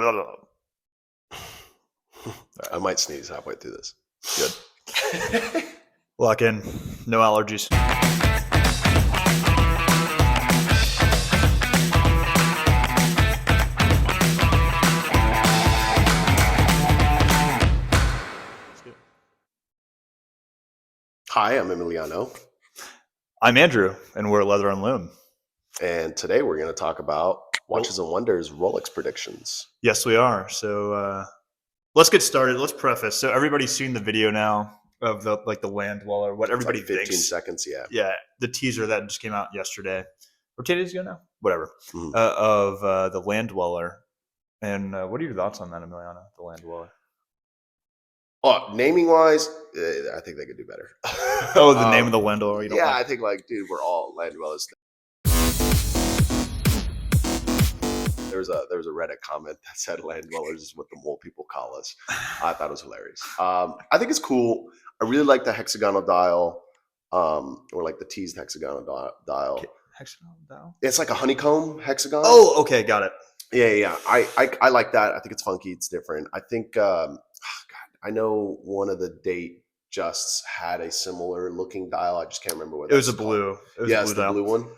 I might sneeze halfway through this. Good. Lock in. No allergies. Hi, I'm Emiliano. I'm Andrew, and we're at Leather and Loom. And today we're going to talk about Watches and Wonders Rolex predictions. Yes, we are. So let's get started. Let's preface. So everybody's seen the video now of the land dweller. What everybody It's like 15 thinks. seconds, yeah. Yeah, the teaser that just came out yesterday, or 10 days ago now, whatever, Mhm. of the land dweller. And what are your thoughts on that, Emiliano? The land dweller. Oh, naming wise, I think they could do better. Oh, the name of the land dweller. You don't Yeah, like? I think dude, we're all land dwellers. There was a Reddit comment that said land dwellers is what the mole people call us. I thought it was hilarious. I think it's cool. I really like the hexagonal dial, or like the teased hexagonal dial. Hexagonal dial? It's like a honeycomb hexagon. Oh, okay, got it. Yeah. I like that. I think it's funky. It's different. I think, God, I know one of the date justs had a similar looking dial. I just can't remember what it was. A blue. It was yeah, a it's blue the dial. blue one.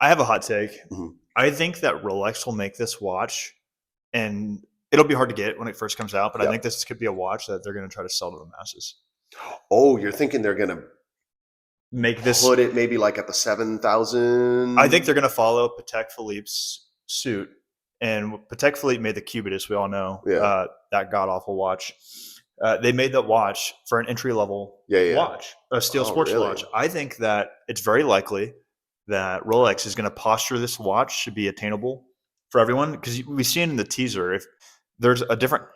I have a hot take. Mm-hmm. I think that Rolex will make this watch, and it'll be hard to get when it first comes out, but I think this could be a watch that they're going to try to sell to the masses. Oh, you're thinking they're going to make this put it maybe like at the 7,000? I think they're going to follow Patek Philippe's suit, and Patek Philippe made the Cubitus, we all know, that god-awful watch. They made that watch for an entry-level watch, a steel sports watch. I think that it's very likely that Rolex is going to posture this watch to be attainable for everyone, because we've seen in the teaser, if there's different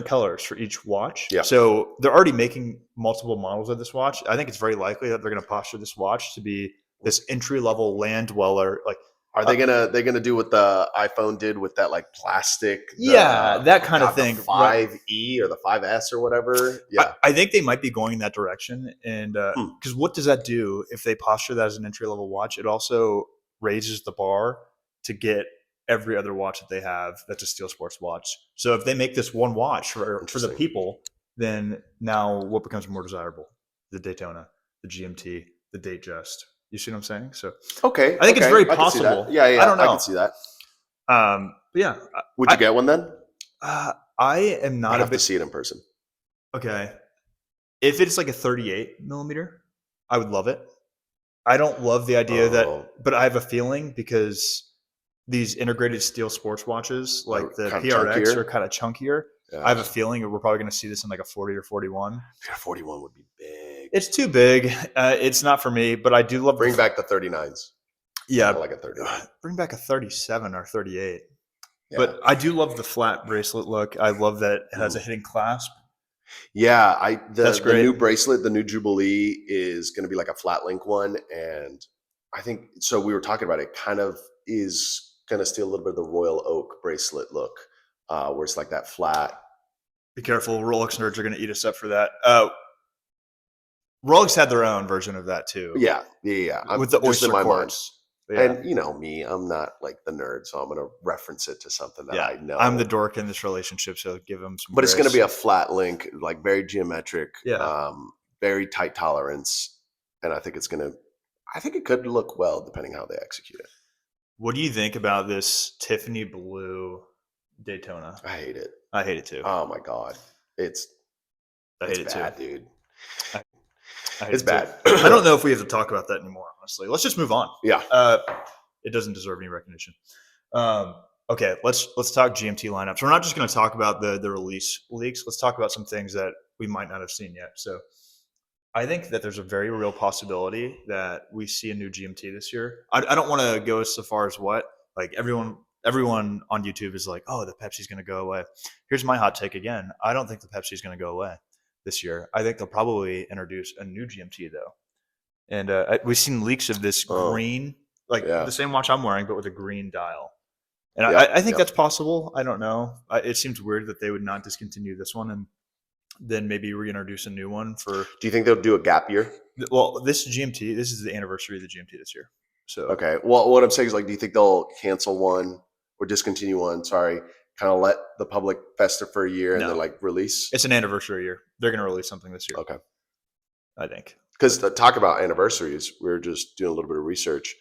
colors for each watch. Yeah. So they're already making multiple models of this watch. I think it's very likely that they're going to posture this watch to be this entry-level land dweller. Like, are they gonna do what the iPhone did with that like plastic? That kind of thing. The 5E or the 5S or whatever. Yeah, I think they might be going in that direction. And because what does that do if they posture that as an entry-level watch? It also raises the bar to get every other watch that they have that's a steel sports watch. So if they make this one watch for the people, then now what becomes more desirable? The Daytona, the GMT, the Datejust. You see what I'm saying? So okay, I think it's very possible. Yeah, I don't know. I can see that. But yeah, would you get one then? I am not. I have to see it in person. Okay, if it's like a 38 millimeter, I would love it. I don't love the idea but I have a feeling because these integrated steel sports watches, like the PRX, are kind of chunkier. Yeah. I have a feeling we're probably going to see this in like a 40 or 41. Yeah, 41 would be big. It's too big. It's not for me, but I do love. Bring back the 39s. Yeah, like a 39. Bring back a 37 or 38. Yeah. But I do love the flat bracelet look. I love that it has a hidden clasp. Yeah, that's great. The new bracelet, the new Jubilee, is going to be like a flat link one, and I think so. We were talking about it. Kind of is going to steal a little bit of the Royal Oak bracelet look, where it's like that flat. Be careful, Rolex nerds are going to eat us up for that. Rolex had their own version of that too. Yeah. With the oyster quartz. Yeah. And you know me, I'm not like the nerd, so I'm going to reference it to something that I know. I'm the dork in this relationship, so give them some. But grace. It's going to be a flat link, like very geometric, very tight tolerance, and I think it could look well depending how they execute it. What do you think about this Tiffany blue Daytona? I hate it. I hate it too. Oh my god, it's bad, dude. It's bad. I don't know if we have to talk about that anymore, honestly. Let's just move on. Yeah. It doesn't deserve any recognition. Okay, let's talk GMT lineups. We're not just going to talk about the release leaks. Let's talk about some things that we might not have seen yet. So I think that there's a very real possibility that we see a new GMT this year. I don't want to go so far as like everyone on YouTube is like, oh, the Pepsi's going to go away. Here's my hot take again. I don't think the Pepsi's going to go away this year. I think they'll probably introduce a new GMT though. And we've seen leaks of this green, the same watch I'm wearing, but with a green dial. And I think that's possible. I don't know. It seems weird that they would not discontinue this one and then maybe reintroduce a new one for. Do you think they'll do a gap year? Well, this GMT, this is the anniversary of the GMT this year. So okay. Well, what I'm saying is, like, do you think they'll cancel one or discontinue one? Sorry, kind of let the public fester for a year and then No, like release? it's an anniversary year. They're going to release something this year, Okay. I think. Because talk about anniversaries, we were just doing a little bit of research.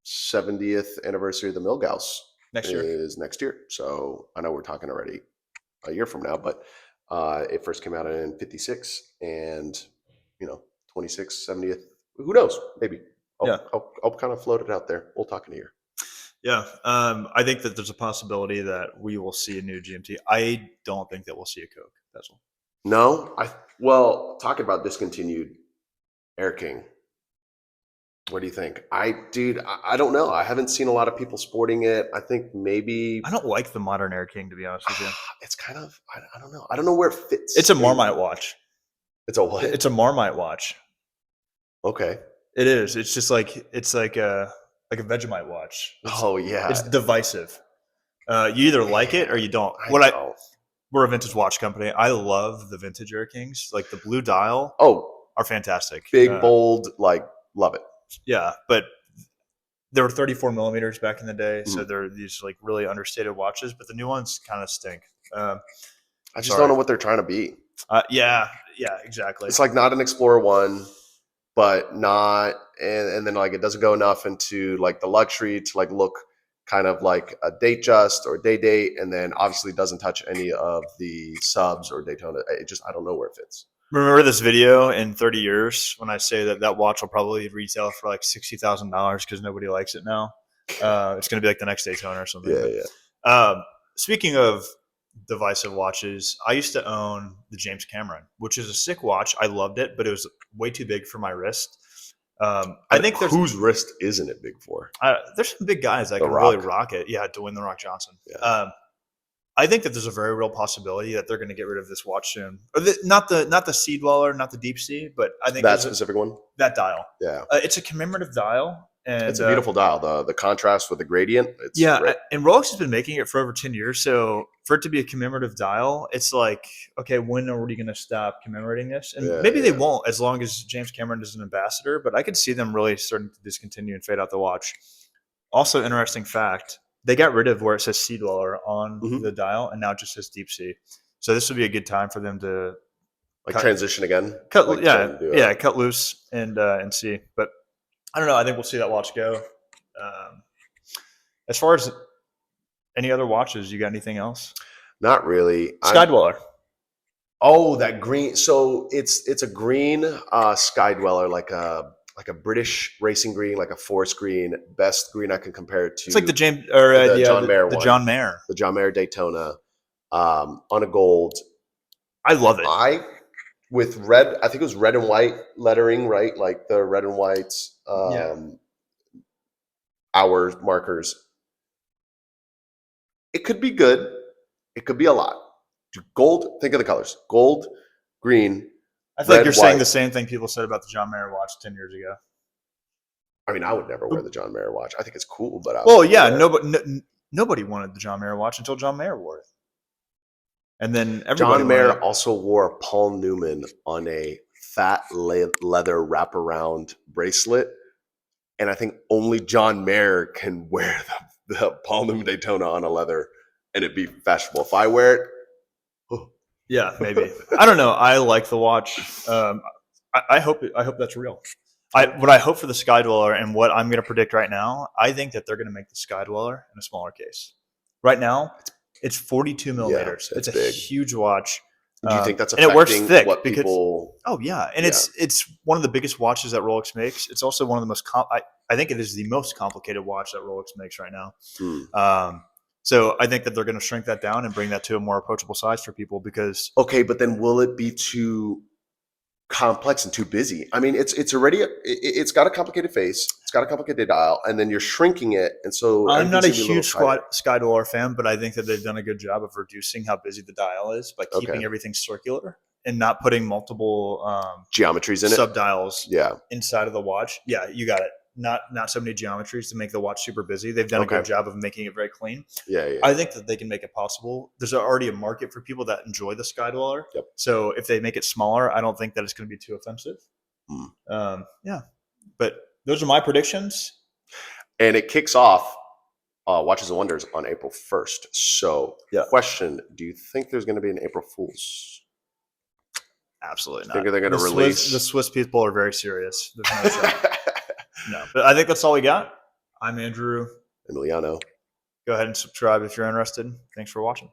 70th anniversary of the Milgauss Next year. is next year. So I know we're talking already a year from now, but it first came out in 56 and, 26, 70th. Who knows? Maybe. Yeah. I'll kind of float it out there. We'll talk in a year. Yeah. I think that there's a possibility that we will see a new GMT. I don't think that we'll see a Coke bezel. No? Well, talking about discontinued Air King. What do you think? I don't know. I haven't seen a lot of people sporting it. I think maybe I don't like the modern Air King, to be honest with you. it's kind of I don't know. I don't know where it fits. It's a Marmite watch. It's a what? It's a Marmite watch. Okay. It is. It's just like a Vegemite watch. Oh yeah. It's divisive. You either like it or you don't. We're a vintage watch company. I love the vintage Air Kings. Like the blue dial are fantastic. Big, bold, like love it. Yeah, but they were 34 millimeters back in the day, so they're these like really understated watches. But the new ones kind of stink. I just don't know what they're trying to be. Yeah, exactly. It's like not an Explorer 1, but not, and then like it doesn't go enough into like the luxury to like look kind of like a date just or day date, and then obviously doesn't touch any of the subs or Daytona. I don't know where it fits. Remember this video in 30 years when I say that watch will probably retail for like $60,000 because nobody likes it now. It's going to be like the next Daytona or something. Yeah. Speaking of divisive watches, I used to own the James Cameron, which is a sick watch. I loved it, but it was way too big for my wrist. I think whose wrist isn't it big for? There's some big guys that can really rock it. Yeah, Dwayne "The Rock" Johnson. Yeah. I think that there's a very real possibility that they're going to get rid of this watch soon. Not the Sea Dweller, not the Deep Sea, but I think that specific one. That dial. Yeah, it's a commemorative dial, and it's a beautiful dial. The contrast with the gradient. It's great. And Rolex has been making it for over 10 years. So for it to be a commemorative dial, it's like, okay, when are we going to stop commemorating this? And maybe they won't, as long as James Cameron is an ambassador. But I could see them really starting to discontinue and fade out the watch. Also, interesting fact. They got rid of where it says Sea Dweller on the dial, and now it just says Deep Sea. So this would be a good time for them to transition again. Cut loose and see. But I don't know. I think we'll see that watch go. As far as any other watches, you got anything else? Not really. Skydweller. Oh, that green. So it's a green Skydweller, like a British racing green, like a forest green, best green I can compare it to. It's like the James or the John Mayer one. John Mayer. The John Mayer Daytona on a gold. I love it. With red, I think it was red and white lettering, right? Like the red and white hour markers. It could be good. It could be a lot. Gold, think of the colors. Gold, green, I feel like you're saying the same thing people said about the John Mayer watch 10 years ago. I mean, I would never wear the John Mayer watch. I think it's cool, but nobody wanted the John Mayer watch until John Mayer wore it. And then John Mayer also wore a Paul Newman on a fat leather wraparound bracelet. And I think only John Mayer can wear the Paul Newman Daytona on a leather and it'd be fashionable. If I wear it, yeah, maybe. I don't know. I like the watch. I hope that's real. What I hope for the Skydweller and what I'm going to predict right now, I think that they're going to make the Skydweller in a smaller case. Right now, it's 42 millimeters. Yeah, it's a huge watch. Do you think that's affecting and it works thick what people? Oh yeah, and it's one of the biggest watches that Rolex makes. It's also one of the most. I think it is the most complicated watch that Rolex makes right now. So I think that they're going to shrink that down and bring that to a more approachable size for people because. Okay, but then will it be too complex and too busy? I mean, it's already it's got a complicated face, it's got a complicated dial, and then you're shrinking it, and so I'm not a huge Skydweller fan, but I think that they've done a good job of reducing how busy the dial is by keeping everything circular and not putting multiple geometries in it, subdials inside of the watch. Yeah, you got it. Not so many geometries to make the watch super busy. They've done a good job of making it very clean. Yeah. I think that they can make it possible. There's already a market for people that enjoy the Skydweller. Yep. So if they make it smaller, I don't think that it's going to be too offensive. But those are my predictions. And it kicks off Watches and Wonders on April 1st. So, Yeah. question: do you think there's going to be an April Fool's? Absolutely not. Think they're going to The release? The Swiss people are very serious. There's no shot. No, but I think that's all we got. I'm Andrew. Emiliano. Go ahead and subscribe if you're interested. Thanks for watching.